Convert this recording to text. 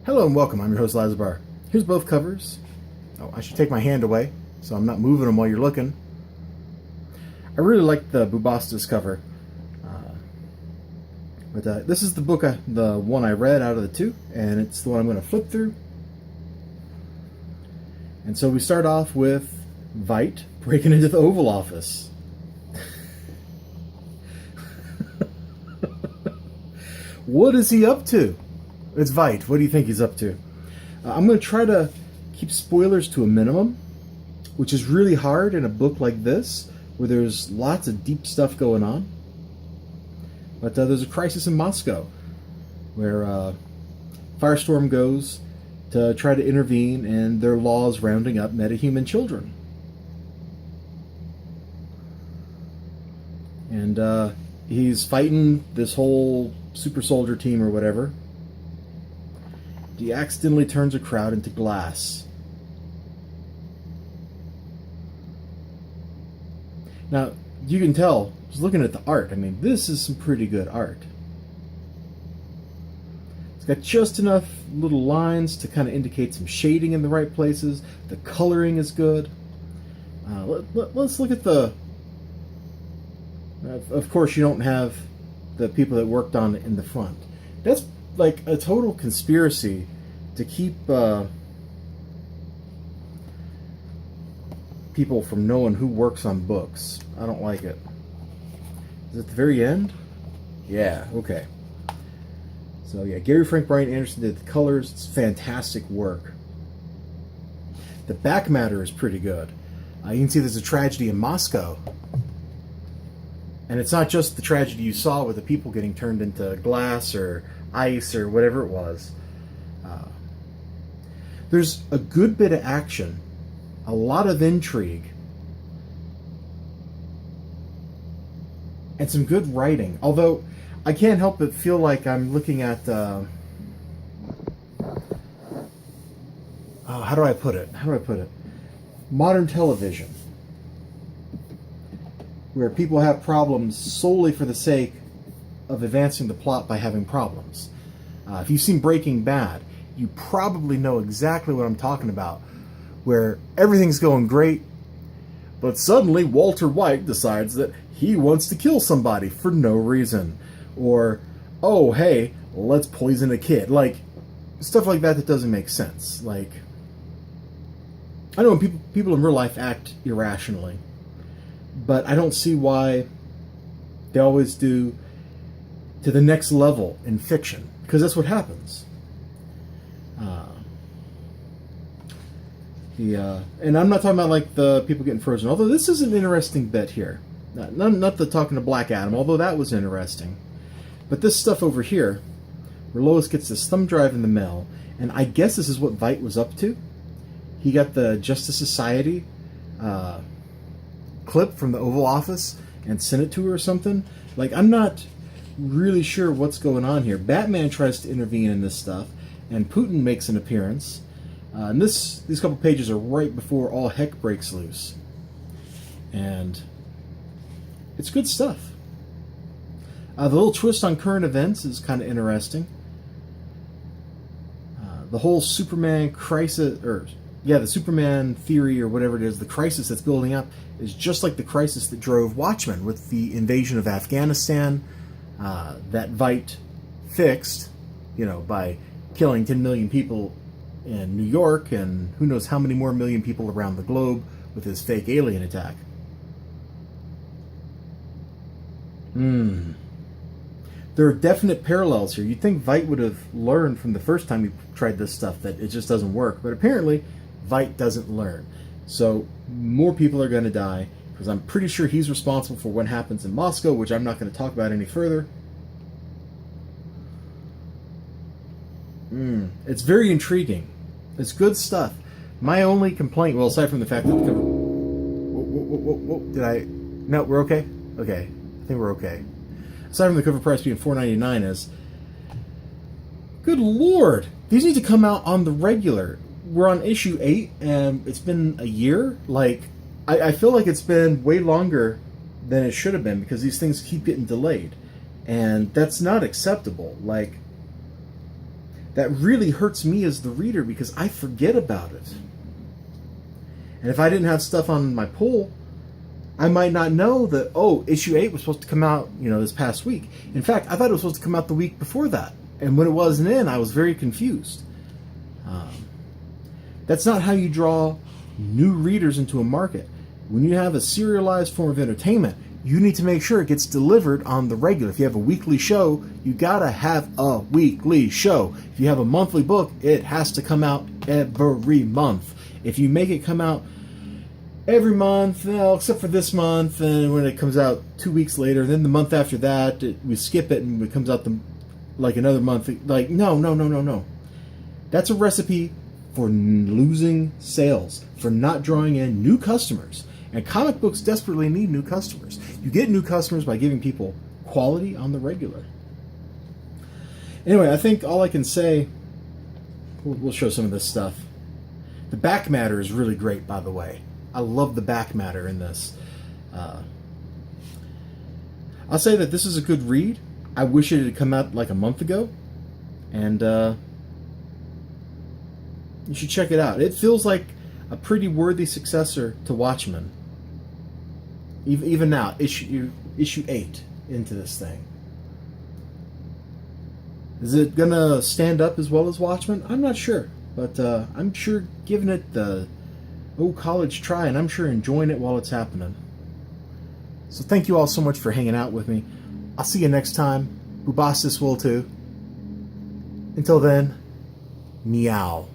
Hello and welcome. I'm your host, Elizibar. Here's both covers. Oh, I should take my hand away so I'm not moving them while you're looking. I really like the Bubastis cover. But this is the book, the one I read out of the two, and it's the one I'm going to flip through. And so we start off with Veidt breaking into the Oval Office. What is he up to? It's Veidt. What do you think he's up to? I'm going to try to keep spoilers to a minimum, which is really hard in a book like this, where there's lots of deep stuff going on. But there's a crisis in Moscow, where Firestorm goes to try to intervene, and their laws rounding up metahuman children. And he's fighting this whole super soldier team or whatever. He accidentally turns a crowd into glass. Now, you can tell, just looking at the art, I mean, this is some pretty good art. It's got just enough little lines to kind of indicate some shading in the right places. The coloring is good. Let's look at the... Of course, you don't have the people that worked on it in the front. That's like a total conspiracy to keep people from knowing who works on books. I don't like it. Is it at the very end? Yeah, okay. So yeah, Gary Frank Brian Anderson did the colors. It's fantastic work. The back matter is pretty good. You can see there's a tragedy in Moscow. And it's not just the tragedy you saw with the people getting turned into glass or ice or whatever it was. There's a good bit of action, a lot of intrigue, and some good writing. Although I can't help but feel like I'm looking at how do I put it? Modern television, where people have problems solely for the sake of advancing the plot by having problems. If you've seen Breaking Bad, you probably know exactly what I'm talking about, where everything's going great, but suddenly Walter White decides that he wants to kill somebody for no reason. Or, oh, hey, let's poison a kid. Like, stuff like that doesn't make sense. Like, I know people in real life act irrationally, but I don't see why they always do to the next level in fiction, because that's what happens. And I'm not talking about like the people getting frozen, although this is an interesting bit here. Not the talking to Black Adam, although that was interesting. But this stuff over here, where Lois gets this thumb drive in the mail, and I guess this is what Veidt was up to. He got the Justice Society clip from the Oval Office and sent it to her or something. Like, I'm not really sure what's going on here. Batman tries to intervene in this stuff, and Putin makes an appearance. And these couple pages are right before all heck breaks loose. And it's good stuff. The little twist on current events is kind of interesting. The whole Superman crisis, the Superman theory or whatever it is, the crisis that's building up, is just like the crisis that drove Watchmen with the invasion of Afghanistan, that Veidt fixed, by killing 10 million people in New York and who knows how many more million people around the globe with his fake alien attack. There are definite parallels here. You'd think Veidt would have learned from the first time he tried this stuff that it just doesn't work, but apparently Veidt doesn't learn. So more people are going to die, because I'm pretty sure he's responsible for what happens in Moscow, which I'm not going to talk about any further. It's very intriguing. It's good stuff. My only complaint, well, aside from the fact that the cover... No, we're okay? Okay. I think we're okay. Aside from the cover price being $4.99 is... Good Lord! These need to come out on the regular. We're on issue 8, and it's been a year. Like, I feel like it's been way longer than it should have been, because these things keep getting delayed. And that's not acceptable. Like, that really hurts me as the reader because I forget about it. And if I didn't have stuff on my pull, I might not know that, oh, issue 8 was supposed to come out, this past week. In fact, I thought it was supposed to come out the week before that. And when it wasn't in, I was very confused. That's not how you draw new readers into a market. When you have a serialized form of entertainment, you need to make sure it gets delivered on the regular. If you have a weekly show, you gotta have a weekly show. If you have a monthly book, it has to come out every month. If you make it come out every month, well, except for this month, and when it comes out 2 weeks later, then the month after that, we skip it and it comes out like another month. Like, no. That's a recipe for losing sales, for not drawing in new customers. And comic books desperately need new customers. You get new customers by giving people quality on the regular. Anyway, I think all I can say, we'll show some of this stuff. The back matter is really great, by the way. I love the back matter in this. I'll say that this is a good read. I wish it had come out like a month ago. And you should check it out. It feels like a pretty worthy successor to Watchmen. Even now, issue 8 into this thing. Is it gonna stand up as well as Watchmen? I'm not sure, but I'm sure giving it the college try, and I'm sure enjoying it while it's happening. So thank you all so much for hanging out with me. I'll see you next time. Bubastis will too. Until then, meow.